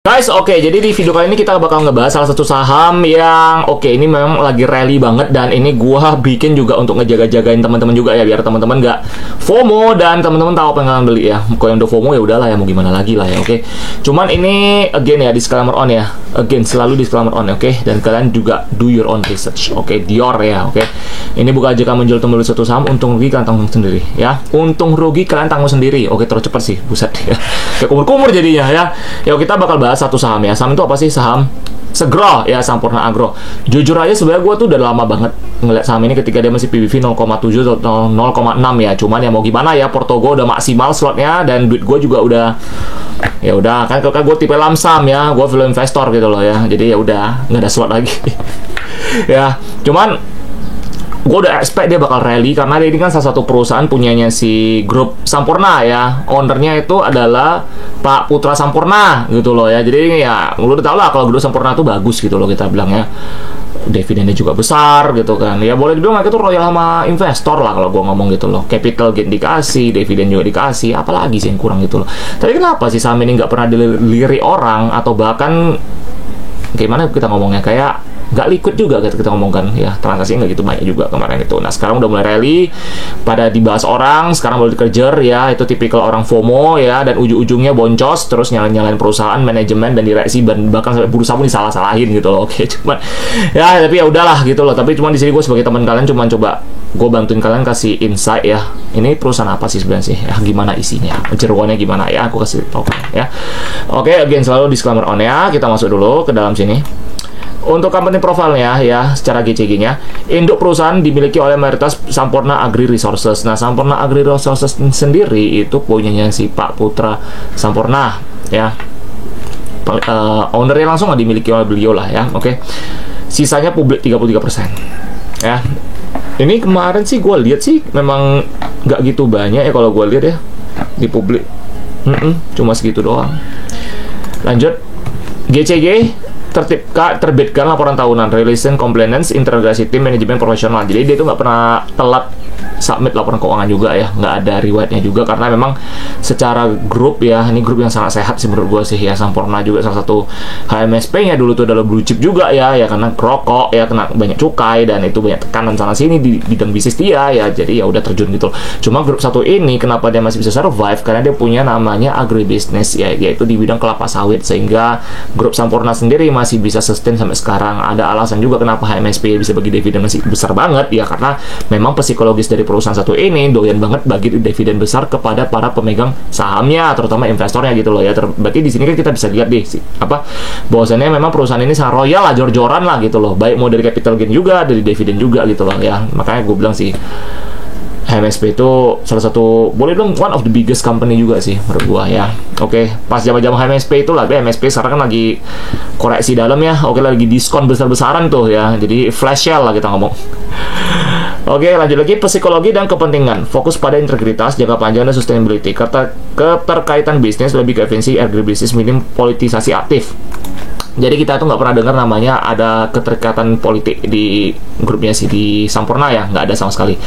Guys, oke, jadi di video kali ini kita bakal ngebahas salah satu saham yang ini memang lagi rally banget, dan ini gua bikin juga untuk ngejaga-jagain teman-teman juga ya, biar teman-teman nggak FOMO dan teman-teman tahu apa yang kalian beli ya. Kalau yang udah FOMO ya udahlah ya, mau gimana lagi lah ya, oke. Cuman ini again ya, disclaimer on ya. Again, selalu disclaimer on, oke. Dan kalian juga do your own research, oke. Dior ya, oke. Ini bukan aja kamu menjual membeli satu saham, untung rugi kalian tanggung sendiri ya. Untung rugi kalian tanggung sendiri. Oke, terus cepet sih, buset ya. Kayak kumur-kumur jadinya ya. Ya kita bakal bahas satu saham ya. Saham itu apa sih? Saham Segro ya, Sampurna Agro. Jujur aja sebenarnya gue tuh udah lama banget ngeliat saham ini ketika dia masih PBV 0,7 atau 0,6 ya. Cuman ya mau gimana ya, porto gue udah maksimal slotnya, dan duit gue juga udah ya udah kan gue tipe lamsam ya, gue value investor gitu loh ya. Jadi ya udah nggak ada slot lagi. Ya, cuman gue udah expect dia bakal rally karena dia ini kan salah satu perusahaan punyanya si grup Sampurna ya. Ownernya itu adalah Pak Putra Sampurna gitu loh ya. Jadi ya lu udah tau lah kalau grup Sampurna itu bagus gitu loh, kita bilang ya. Dividennya juga besar gitu kan. Ya boleh dibilang mereka tuh royal sama investor lah kalau gue ngomong gitu loh. Capital gain dikasih, dividen juga dikasih, apalagi sih yang kurang gitu loh. Tapi kenapa sih saham ini nggak pernah dilirik orang, atau bahkan gimana kita ngomongnya, kayak nggak liquid juga kita ngomongkan ya, transaksi nggak gitu banyak juga kemarin itu. Nah sekarang udah mulai rally, pada dibahas orang, sekarang baru dikejar ya, itu tipikal orang FOMO ya, dan ujung-ujungnya boncos, terus nyalain perusahaan, manajemen, dan direksi, dan bahkan sampai bursa pun disalah-salahin gitu loh. Oke, cuman ya tapi ya udahlah gitu loh. Tapi cuma di sini gue sebagai teman kalian cuma coba gue bantuin kalian kasih insight ya, ini perusahaan apa sih sebenarnya sih ya, gimana isinya, jeroannya gimana ya, aku kasih tau ya. Oke, again selalu disclaimer on ya. Kita masuk dulu ke dalam sini. Untuk company profile-nya ya, secara GCG-nya, induk perusahaan dimiliki oleh mayoritas Sampurna Agri Resources. Nah, Sampurna Agri Resources sendiri itu punyanya si Pak Putra Sampurna ya. Ownernya langsung nggak dimiliki oleh beliau lah ya, oke. Sisanya publik 33% ya. Ini kemarin sih gue lihat sih memang nggak gitu banyak ya kalau gue lihat ya di publik. Cuma segitu doang. Lanjut, GCG terbitkan laporan tahunan, Relation Compliance Integrasi Tim Manajemen Profesional. Jadi dia itu nggak pernah telat submit laporan keuangan juga ya, nggak ada riwayatnya juga, karena memang secara grup ya, ini grup yang sangat sehat sih menurut gue sih ya. Sampurna juga salah satu HMSP-nya dulu tuh adalah blue chip juga ya, karena rokok ya, kena banyak cukai, dan itu banyak tekanan sana sini di bidang bisnis dia ya, jadi ya udah terjun gitu. Cuma grup satu ini kenapa dia masih bisa survive, karena dia punya namanya agribusiness ya, yaitu di bidang kelapa sawit, sehingga grup Sampurna sendiri masih bisa sustain sampai sekarang. Ada alasan juga kenapa HMSP bisa bagi dividen masih besar banget ya, karena memang psikologis dari perusahaan satu ini doyan banget bagi dividen besar kepada para pemegang sahamnya, terutama investornya gitu loh ya. Berarti di sini kan kita bisa lihat deh bahwasannya memang perusahaan ini sangat royal lah, jor-joran lah gitu loh, baik mau dari capital gain juga, dari dividen juga gitu loh ya. Makanya gue bilang sih HMSP itu salah satu, boleh bilang one of the biggest company juga sih menurut gua ya. Oke, pas zaman-zaman HMSP itu lah, HMSP sekarang kan lagi koreksi dalam ya. Oke, lagi diskon besar-besaran tuh ya. Jadi flash sale lah kita ngomong. Oke, lanjut lagi, psikologi dan kepentingan. Fokus pada integritas, jangka panjang, dan sustainability. Keterkaitan bisnis lebih ke efisiensi agribisnis, minim politisasi aktif. Jadi kita tuh nggak pernah dengar namanya ada keterikatan politik di grupnya sih di Sampurna ya, nggak ada sama sekali.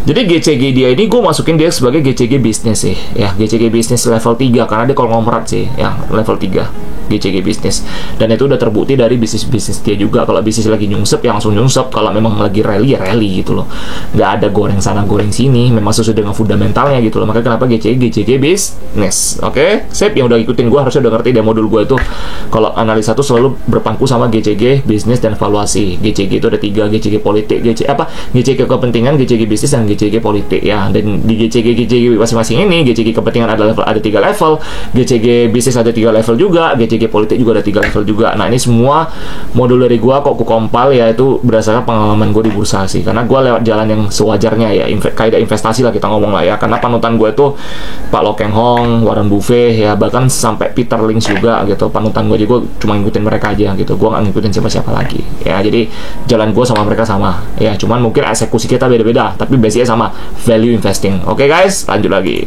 Jadi GCG dia ini gue masukin dia sebagai GCG bisnis sih ya, GCG bisnis level 3 karena dia konglomerat sih ya, level 3 GCG bisnis, dan itu udah terbukti dari bisnis dia juga. Kalau bisnis lagi nyungsep ya langsung nyungsep, kalau memang lagi rally ya rally gitu loh, nggak ada goreng sana goreng sini, memang sesuai dengan fundamentalnya gitu loh. Makanya kenapa GCG bisnis. Oke, sip, yang udah ikutin gue harusnya udah ngerti deh modul gue itu kalau analisa tuh selalu berpangku sama GCG bisnis dan valuasi. GCG itu ada 3, GCG politik, GCG kepentingan, GCG bisnis, dan GCG politik ya. Dan di GCG masing-masing ini, GCG kepentingan ada 3 level, GCG bisnis ada 3 level juga, GCG politik juga ada 3 level juga. Nah ini semua modul dari gua kok kompal ya, itu berdasarkan pengalaman gue di bursa sih, karena gua lewat jalan yang sewajarnya ya, kaidah investasi lah kita ngomong lah ya. Karena panutan gue itu Pak Lo Keng Hong, Warren Buffett ya, bahkan sampai Peter Lynch juga gitu. Panutan gue juga cuma ngikutin mereka aja gitu, gue nggak ngikutin siapa-siapa lagi ya. Jadi jalan gue sama mereka sama ya, cuman mungkin eksekusi kita beda-beda, tapi basicnya sama, value investing. Oke guys, lanjut lagi.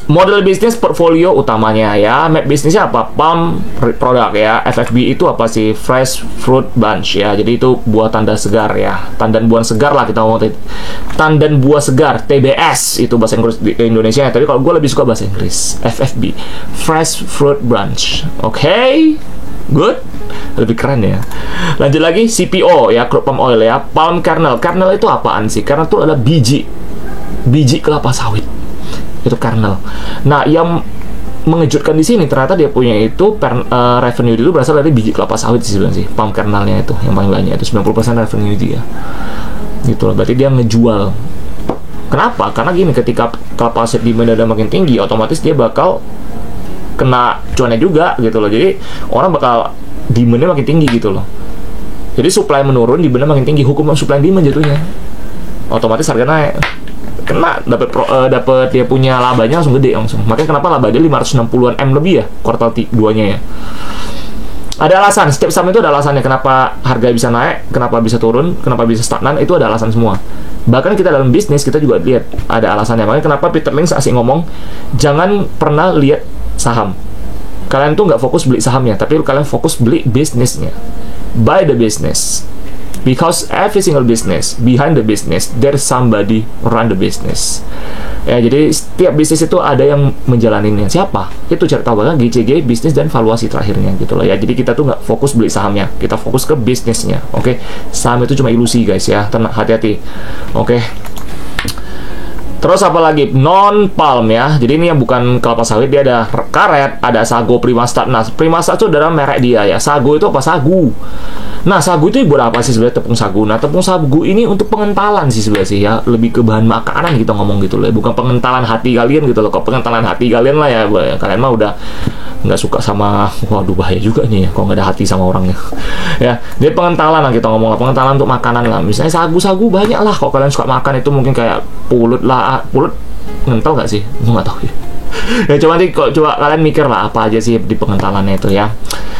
Model bisnis portfolio utamanya ya, map bisnisnya apa? Palm produk ya. FFB itu apa sih? Fresh fruit bunch ya. Jadi itu buah tanda segar ya. Tandan buah segar lah kita ngomong. Tandan buah segar, TBS itu bahasa Inggris di Indonesia ya. Tapi kalau gue lebih suka bahasa Inggris. FFB, fresh fruit bunch. Oke. Good, lebih keren ya. Lanjut lagi, CPO ya, crude palm oil ya. Palm kernel. Kernel itu apaan sih? Kernel itu adalah biji kelapa sawit. Itu kernel. Nah, yang mengejutkan di sini ternyata dia punya itu revenue itu berasal dari biji kelapa sawit sih sebenarnya sih. Palm kernelnya itu yang paling banyak, itu 90% revenue dia. Gitu loh. Berarti dia ngejual. Kenapa? Karena gini, ketika kelapa sawit demand udah makin tinggi, otomatis dia bakal kena cuannya juga gitu loh. Jadi orang bakal demand-nya makin tinggi gitu loh. Jadi supply menurun, demand-nya makin tinggi, hukum supply and demand jatuhnya. Otomatis harga naik. Kena dapat dia punya labanya langsung gede langsung. Makanya kenapa laba dia 560-an M lebih ya kuartal 2-nya ya. Ada alasan, setiap saham itu ada alasannya kenapa harga bisa naik, kenapa bisa turun, kenapa bisa stagnan, itu ada alasan semua. Bahkan kita dalam bisnis kita juga lihat ada alasannya. Makanya kenapa Peter Lynch asik ngomong, jangan pernah lihat saham. Kalian tuh nggak fokus beli sahamnya, tapi kalian fokus beli bisnisnya. Buy the business. Because every single business, behind the business, there's somebody run the business. Ya, jadi setiap bisnis itu ada yang menjalaninya. Siapa? Itu cari tahu kan GCG, bisnis dan valuasi terakhirnya gitu loh ya. Jadi kita tuh nggak fokus beli sahamnya, kita fokus ke bisnisnya. Oke, saham itu cuma ilusi guys ya. Tenang, hati-hati. Oke. Terus apa lagi? Non-palm ya. Jadi ini yang bukan kelapa sawit, dia ada karet, ada sago, Primasta. Nah, Primasta itu adalah merek dia ya. Sago itu apa? Sagu. Nah, sagu itu buat apa sih sebenarnya tepung sagu? Nah, tepung sagu ini untuk pengentalan sih sebenarnya sih ya. Lebih ke bahan makanan kita ngomong gitu loh. Bukan pengentalan hati kalian gitu loh. Kok pengentalan hati kalian lah ya. Kalian mah udah nggak suka sama, waduh bahaya juga nih ya kalau nggak ada hati sama orangnya. Ya, jadi pengentalan lah kita ngomong, pengentalan untuk makanan lah. Misalnya sagu-sagu banyak lah. Kalau kalian suka makan itu mungkin kayak pulut lah, pulut ngental nggak sih? Gue nggak tahu ya. Ya coba nanti coba kalian mikir lah apa aja sih di pengentalannya itu ya.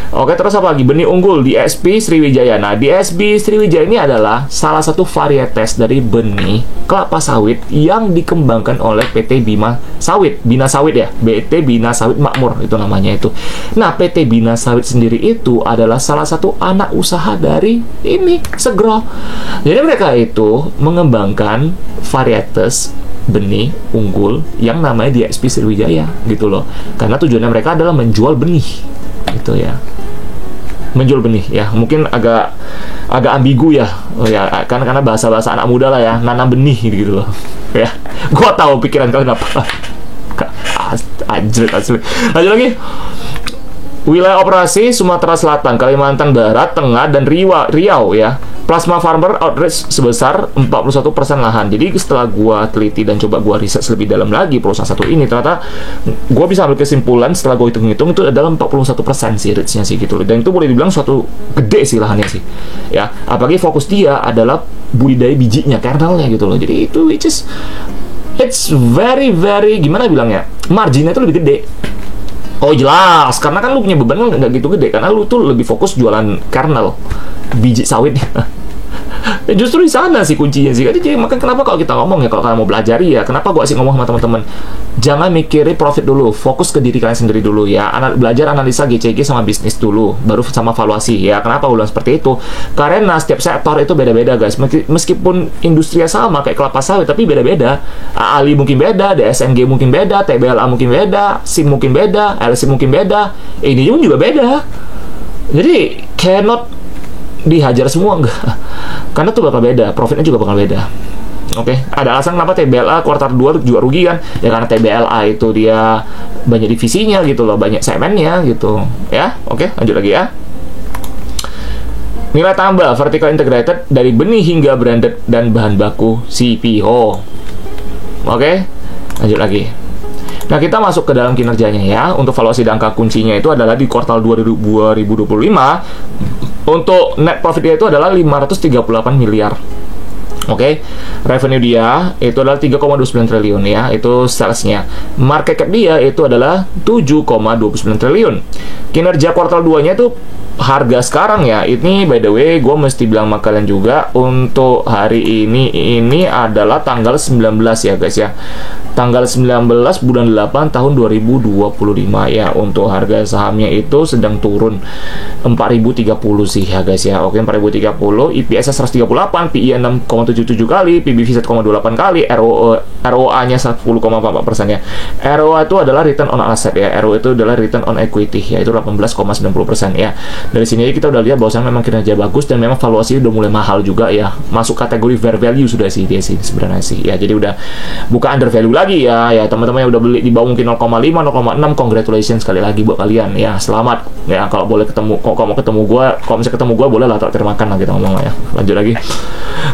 Oke, terus apa lagi? Benih unggul di DSP Sriwijaya. Nah, DSP Sriwijaya ini adalah salah satu varietes dari benih kelapa sawit yang dikembangkan oleh PT Bina Sawit ya, PT Bina Sawit Makmur itu namanya itu. Nah, PT Bina Sawit sendiri itu adalah salah satu anak usaha dari ini Segro. Jadi mereka itu mengembangkan varietes benih unggul yang namanya DSP Sriwijaya gitu loh. Karena tujuannya mereka adalah menjual benih gitu ya. Menjual benih ya, mungkin agak ambigu ya. Oh ya, karena bahasa anak muda lah ya, nanam benih gitu loh. Ya. Gua tahu pikiran kalian apa. Anjir asli. Lanjut lagi. Wilayah operasi Sumatera Selatan, Kalimantan Barat, Tengah, dan Riau ya. Plasma Farmer outreach sebesar 41% lahan. Jadi setelah gua teliti dan coba gua riset lebih dalam lagi perusahaan satu ini, ternyata gua bisa ambil kesimpulan setelah gua hitung-hitung itu adalah 41% sih reach-nya sih gitu. Dan itu boleh dibilang suatu gede sih lahannya sih. Ya, apalagi fokus dia adalah budidaya bijinya, kernelnya gitu loh. Jadi itu which is it's very gimana bilangnya? Marginnya itu lebih gede. Oh jelas, karena kan lu punya beban kan nggak gitu gede, karena lu tuh lebih fokus jualan kernel, biji sawit. Ya justru di sana sih kuncinya sih. Jadi makanya kenapa kalau kita ngomong ya, kalau kalian mau belajar ya, kenapa gua asik ngomong sama teman-teman, jangan mikirin profit dulu, fokus ke diri kalian sendiri dulu ya. Belajar analisa GCG sama bisnis dulu, baru sama valuasi ya. Kenapa gua bilang seperti itu? Karena setiap sektor itu beda-beda guys. Meskipun industrinya sama kayak kelapa sawit, tapi beda-beda. Ali mungkin beda, DSNG mungkin beda, TBLA mungkin beda, SIM mungkin beda, LC mungkin beda, ini juga beda. Jadi cannot dihajar semua enggak. Karena tuh bakal beda, profitnya juga bakal beda. Oke, ada alasan kenapa TBLA kuartal 2 juga rugi kan? Ya karena TBLA itu dia banyak divisinya gitu loh, banyak segmennya gitu. Ya, oke, lanjut lagi ya. Nilai tambah vertical integrated dari benih hingga branded dan bahan baku CPO. Oke, lanjut lagi. Nah, kita masuk ke dalam kinerjanya ya. Untuk valuasi dan angka kuncinya itu adalah di kuartal 2025. Untuk net profit dia itu adalah 538 miliar. Oke, revenue dia itu adalah 3,29 triliun ya, itu salesnya. Market cap dia itu adalah 7,29 triliun. Kinerja kuartal 2-nya itu harga sekarang ya, ini by the way gue mesti bilang sama kalian juga, untuk hari ini adalah tanggal 19 ya guys ya, tanggal 19 bulan 8 tahun 2025 ya. Untuk harga sahamnya itu sedang turun 4030 sih ya guys ya. Oke, 4030, EPS 138, PI 6,77 kali, PBV 1,28 kali, ROA nya 10,44% ya. ROA itu adalah return on asset ya, ROA itu adalah return on equity ya, itu 18,90% ya. Dari sini kita udah lihat bahwasanya memang kinerja bagus dan memang valuasi udah mulai mahal juga ya, masuk kategori fair value sudah sih dia sih sebenarnya sih ya. Jadi udah bukan under value lagi ya teman-teman yang udah beli di bawah mungkin 0,5 0,6, congratulations sekali lagi buat kalian ya, selamat ya. Kalau boleh ketemu, kalau mau ketemu gue, kalau misalnya ketemu gue boleh lah traktir makan lah kita ngomong lah ya. Lanjut lagi,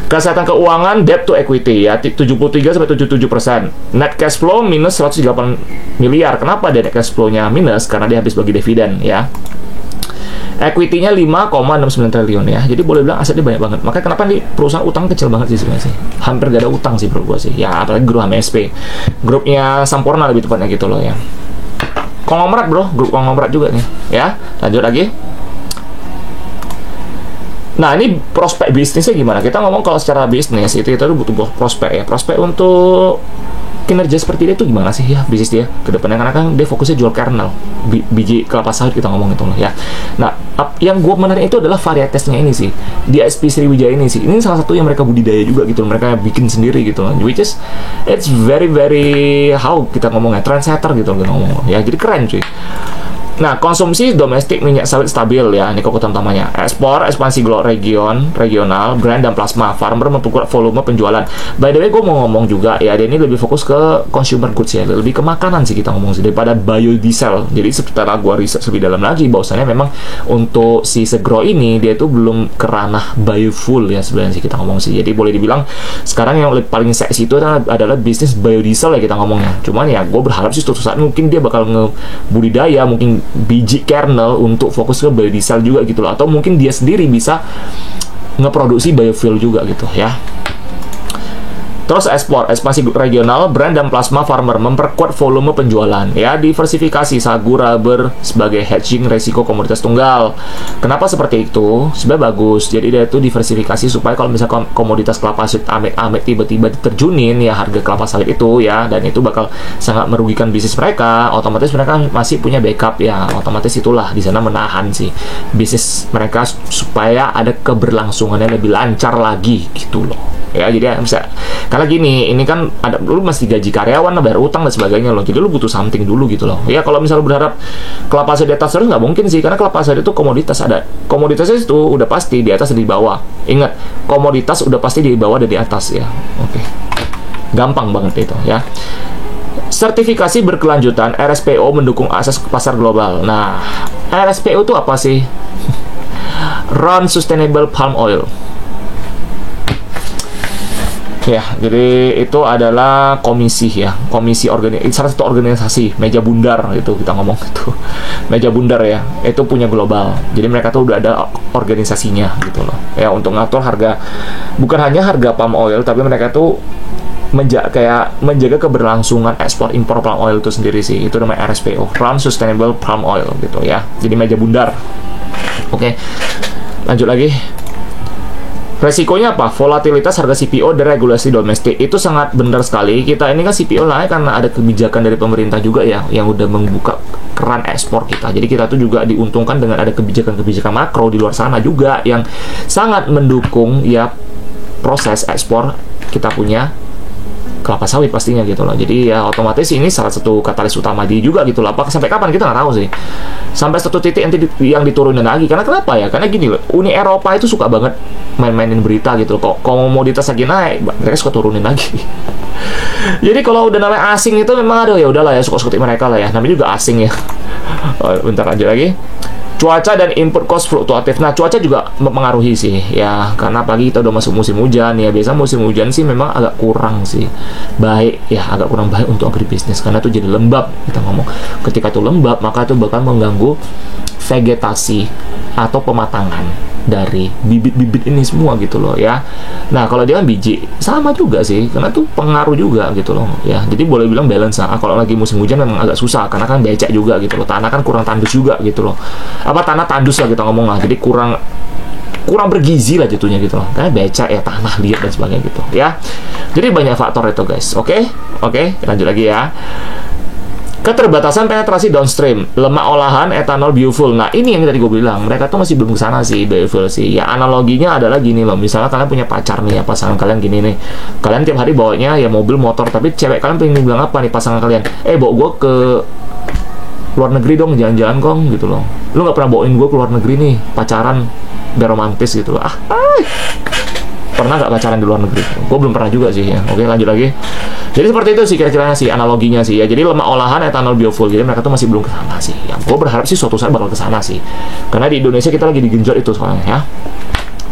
kesehatan keuangan, debt to equity ya 73-77%, net cash flow minus 138 miliar. Kenapa dia net cash flow-nya minus? Karena dia habis bagi dividen ya. Equity-nya 5,69 triliun ya. Jadi boleh bilang asetnya banyak banget. Makanya kenapa nih perusahaan utang kecil banget sih sebenarnya sih. Hampir gak ada utang sih menurut gua sih. Ya apalagi grup HMSP. Grupnya Sampurna lebih tepatnya gitu loh ya. Konglomerat bro, grup konglomerat juga nih ya. Lanjut lagi. Nah ini prospek bisnisnya gimana? Kita ngomong kalau secara bisnis itu kita butuh prospek ya. Prospek untuk kinerja seperti dia itu gimana sih ya bisnis dia ke depannya, karena kan dia fokusnya jual kernel biji kelapa sawit kita ngomong itu loh ya. Nah yang gue menarik itu adalah varietesnya ini sih di SP Sriwijaya ini sih, ini salah satu yang mereka budidaya juga gitu, mereka bikin sendiri gitu loh, which is it's very how kita ngomongnya trendsetter gitu loh ngomong ya, jadi keren cuy. Nah, konsumsi domestik minyak sawit stabil ya, ini kekuatan utamanya. Ekspor, ekspansi regional, brand dan plasma. Farmer memperkuat volume penjualan. By the way, gue mau ngomong juga ya, dia ini lebih fokus ke consumer goods ya, lebih ke makanan sih kita ngomong sih, daripada biodiesel. Jadi setelah gue riset lebih dalam lagi, bahwasannya memang untuk si Segro ini dia itu belum ke ranah biofuel ya sebenarnya sih kita ngomong sih. Jadi boleh dibilang sekarang yang paling seksi itu adalah bisnis biodiesel ya kita ngomongnya. Cuman ya gue berharap sih suatu saat mungkin dia bakal ngebudidaya mungkin biji kernel untuk fokus ke biodiesel juga gitu loh, atau mungkin dia sendiri bisa ngeproduksi biofuel juga gitu ya. Terus ekspor, ekspansi regional, brand dan plasma. Farmer memperkuat volume penjualan ya, diversifikasi sagu rubber sebagai hedging resiko komoditas tunggal. Kenapa seperti itu? Sebenarnya bagus, jadi dia itu diversifikasi supaya kalau misalnya komoditas kelapa sawit amit-amit tiba-tiba diterjunin ya harga kelapa sawit itu ya, dan itu bakal sangat merugikan bisnis mereka, otomatis mereka masih punya backup ya, otomatis itulah di sana menahan sih bisnis mereka supaya ada keberlangsungannya lebih lancar lagi gitu loh ya. Jadi bisa, karena gini, ini kan ada, lu mesti gaji karyawan, bayar utang dan sebagainya loh, jadi lu butuh something dulu gitu loh ya. Kalau misalnya lu berharap kelapa sawit di atas terus nggak mungkin sih, karena kelapa sawit itu komoditas, ada komoditasnya itu udah pasti di atas dan di bawah. Ingat, komoditas udah pasti di bawah dan di atas ya. Oke, gampang banget itu ya. Sertifikasi berkelanjutan, RSPO mendukung akses ke pasar global. Nah, RSPO itu apa sih? Round Sustainable Palm Oil. Ya, jadi itu adalah komisi ya, salah satu organisasi, meja bundar itu kita ngomong itu, meja bundar ya, itu punya global. Jadi mereka tuh udah ada organisasinya gitu loh, ya untuk ngatur harga, bukan hanya harga palm oil, tapi mereka tuh menjaga keberlangsungan ekspor impor palm oil itu sendiri sih, itu namanya RSPO, Round Sustainable Palm Oil gitu ya. Jadi meja bundar. Oke, lanjut lagi. Resikonya apa? Volatilitas harga CPO dan regulasi domestik. Itu sangat benar sekali. Kita ini kan CPO naik karena ada kebijakan dari pemerintah juga ya, yang udah membuka keran ekspor kita. Jadi kita tuh juga diuntungkan dengan ada kebijakan-kebijakan makro di luar sana juga yang sangat mendukung ya proses ekspor kita punya kelapa sawit pastinya gitu loh. Jadi ya otomatis ini salah satu katalis utama dia juga gitu loh. Apa sampai kapan kita nggak tahu sih. Sampai satu titik nanti yang diturunin lagi. Karena kenapa ya? Karena gini loh, Uni Eropa itu suka banget main-mainin berita gitu loh. Kok komoditas lagi naik, mereka suka turunin lagi. Jadi kalau udah namanya asing itu memang ada ya udahlah ya, suka-suka mereka lah ya. Namanya juga asing ya. Bentar lanjut lagi. Cuaca dan input cost fluktuatif. Nah, cuaca juga mempengaruhi sih ya, karena apalagi kita udah masuk musim hujan ya. Biasa musim hujan sih memang agak kurang sih baik ya, agak kurang baik untuk agribisnis karena itu jadi lembab kita ngomong. Ketika itu lembab, maka itu bakal mengganggu vegetasi atau pematangan dari bibit-bibit ini semua gitu loh ya. Nah kalau dia kan biji sama juga sih, karena tuh pengaruh juga gitu loh ya. Jadi boleh bilang balance. Nah, kalau lagi musim hujan memang agak susah karena kan becek juga gitu loh. Tanah kan kurang tandus juga gitu loh. Apa tanah tandus lah kita ngomong lah. Jadi kurang bergizi lah jatuhnya gitu loh. Karena becek ya, tanah liat dan sebagainya gitu ya. Jadi banyak faktor itu guys. Oke, lanjut lagi ya. Keterbatasan penetrasi downstream, lemak olahan, etanol, biofuel. Nah, ini yang tadi gue bilang, mereka tuh masih belum ke sana sih, biofuel sih. Ya, analoginya adalah gini loh, misalnya kalian punya pacar nih ya, pasangan kalian gini nih. Kalian tiap hari bawanya ya mobil, motor, tapi cewek kalian pengen bilang apa nih pasangan kalian? Bawa gue ke luar negeri dong, jalan-jalan kong, gitu loh. Lu nggak pernah bawain gue ke luar negeri nih, pacaran, biar romantis gitu loh. Pernah nggak pacaran di luar negeri? Gue belum pernah juga sih ya. Oke, lanjut lagi. Jadi seperti itu sih kira-kira sih analoginya sih ya. Jadi lemak olahan, etanol, biofuel. Jadi mereka tuh masih belum ke sana sih. Ya, gue berharap sih suatu saat bakal ke sana sih. Karena di Indonesia kita lagi digenjot itu soalnya ya.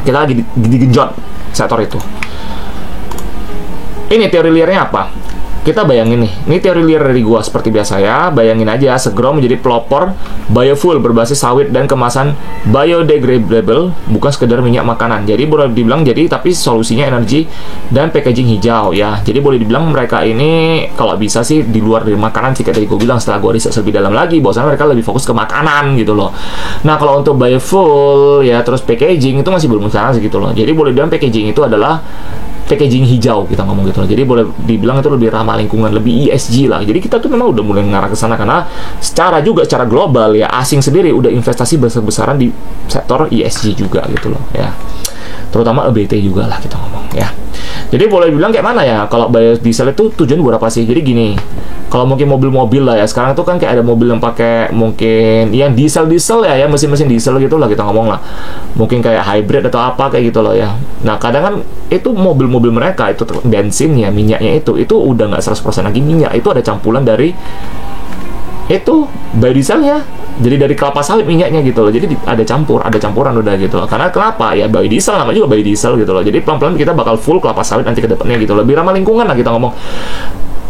Kita lagi digenjot sektor itu. Ini teori liarnya apa? Kita bayangin nih, ini teori liar dari gua seperti biasa ya. Bayangin aja, segera menjadi pelopor biofuel berbasis sawit dan kemasan biodegradable, bukan sekedar minyak makanan. Jadi boleh dibilang tapi solusinya energi dan packaging hijau ya. Jadi boleh dibilang mereka ini kalau bisa sih di luar dari makanan sih, kayak tadi gua bilang setelah gua riset lebih dalam lagi, bahwasanya mereka lebih fokus ke makanan gitu loh. Nah kalau untuk biofuel ya terus packaging itu masih belum sana sih gitu loh. Jadi boleh dibilang packaging itu adalah packaging hijau kita ngomong gitu loh. Jadi boleh dibilang itu lebih ramah lingkungan, lebih ESG lah. Jadi kita tuh memang udah mulai mengarah ke sana karena secara global ya, asing sendiri udah investasi besar-besaran di sektor ESG juga gitu loh ya. Terutama EBT juga lah kita ngomong ya. Jadi boleh dibilang kayak mana ya, kalau biodiesel itu tujuan buat apa sih? Jadi gini, kalau mungkin mobil-mobil lah ya, sekarang tuh kan kayak ada mobil yang pakai mungkin yang diesel ya, mesin-mesin diesel gitu lah kita ngomong lah. Mungkin kayak hybrid atau apa kayak gitu loh ya. Nah kadang kan itu mobil-mobil mereka itu bensinnya, minyaknya itu udah nggak 100% lagi minyak, itu ada campuran dari itu biodieselnya. Jadi dari kelapa sawit minyaknya gitu loh. Jadi ada campuran udah gitu loh. Karena kenapa? Ya biodiesel, namanya juga biodiesel gitu loh. Jadi pelan-pelan kita bakal full kelapa sawit nanti ke depannya gitu loh. Lebih ramah lingkungan lah kita ngomong.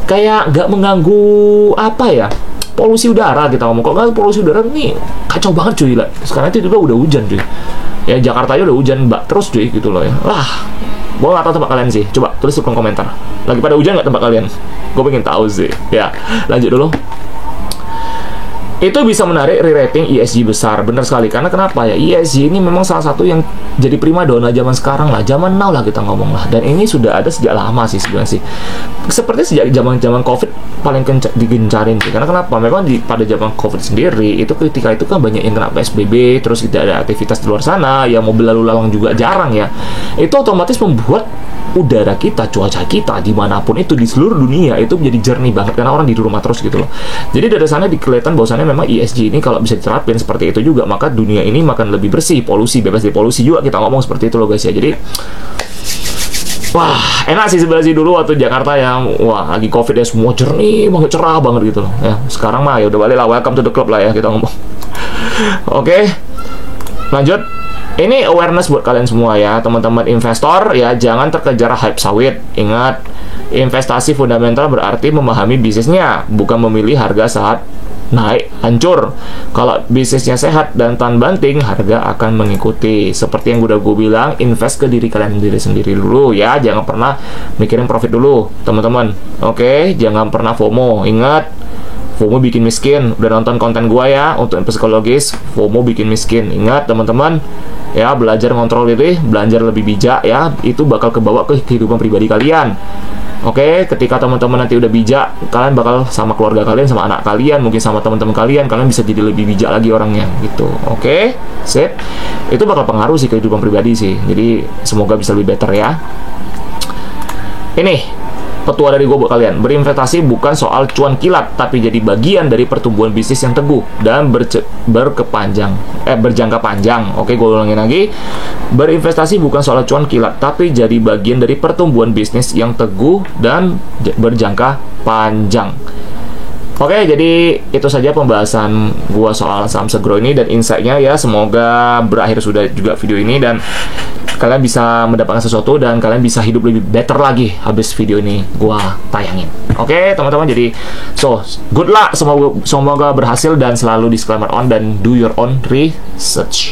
Kayak nggak mengganggu apa ya? Polusi udara kita ngomong. Kalau nggak polusi udara nih kacau banget cuy lah. Sekarang itu juga udah hujan cuy. Ya Jakarta aja udah hujan terus cuy gitu loh ya. Lah, gue nggak tahu tempat kalian sih. Coba tulis di kolom komentar. Lagi pada hujan nggak tempat kalian? Gue pengen tahu sih. Ya, lanjut dulu. Itu bisa menarik re-rating ESG besar. Bener sekali, karena kenapa ya, ESG ini memang salah satu yang jadi prima dona zaman sekarang lah, zaman now lah kita ngomong lah. Dan ini sudah ada sejak lama sih sebenarnya sih. Seperti sejak zaman COVID paling digencarin sih. Karena kenapa? Memang pada zaman COVID sendiri itu ketika itu kan banyak yang kena PSBB, terus tidak ada aktivitas di luar sana, ya mobil lalu lalang juga jarang ya. Itu otomatis membuat udara kita, cuaca kita dimanapun itu di seluruh dunia itu menjadi jernih banget karena orang di rumah terus gitu loh. Jadi dari sana kelihatan bahwasannya memang ESG ini kalau bisa diterapin seperti itu juga, maka dunia ini makan lebih bersih, bebas dari polusi juga kita ngomong seperti itu loh guys ya. Jadi wah enak sih sebelah sih dulu waktu Jakarta yang wah lagi COVID ya semua jernih banget, cerah banget gitu loh ya. Sekarang mah ya udah balik lah, welcome to the club lah ya kita ngomong. Oke, lanjut. Ini awareness buat kalian semua ya, teman-teman investor ya, jangan terkejar hype sawit. Ingat, investasi fundamental berarti memahami bisnisnya, bukan memilih harga saat naik hancur. Kalau bisnisnya sehat dan tahan banting, harga akan mengikuti. Seperti yang udah gue bilang, invest ke diri kalian sendiri dulu ya, jangan pernah mikirin profit dulu, teman-teman. Oke, jangan pernah FOMO. Ingat, FOMO bikin miskin. Udah nonton konten gua ya untuk psikologis, FOMO bikin miskin. Ingat teman-teman ya, belajar ngontrol diri, belajar lebih bijak ya, itu bakal kebawa ke kehidupan pribadi kalian. Oke, ketika teman-teman nanti udah bijak, kalian bakal sama keluarga kalian, sama anak kalian, mungkin sama teman-teman kalian bisa jadi lebih bijak lagi orangnya gitu. Oke, sip. Itu bakal pengaruh sih kehidupan pribadi sih. Jadi semoga bisa lebih better ya. Ini petua dari gue buat kalian, berinvestasi bukan soal cuan kilat, tapi jadi bagian dari pertumbuhan bisnis yang teguh dan berjangka panjang. Oke, gue ulangin lagi, berinvestasi bukan soal cuan kilat, tapi jadi bagian dari pertumbuhan bisnis yang teguh dan berjangka panjang. Oke, jadi itu saja pembahasan gua soal saham Segro ini dan insight-nya ya. Semoga berakhir sudah juga video ini dan kalian bisa mendapatkan sesuatu dan kalian bisa hidup lebih better lagi habis video ini gua tayangin. Oke, teman-teman, jadi good luck, semoga berhasil dan selalu disclaimer on dan do your own research.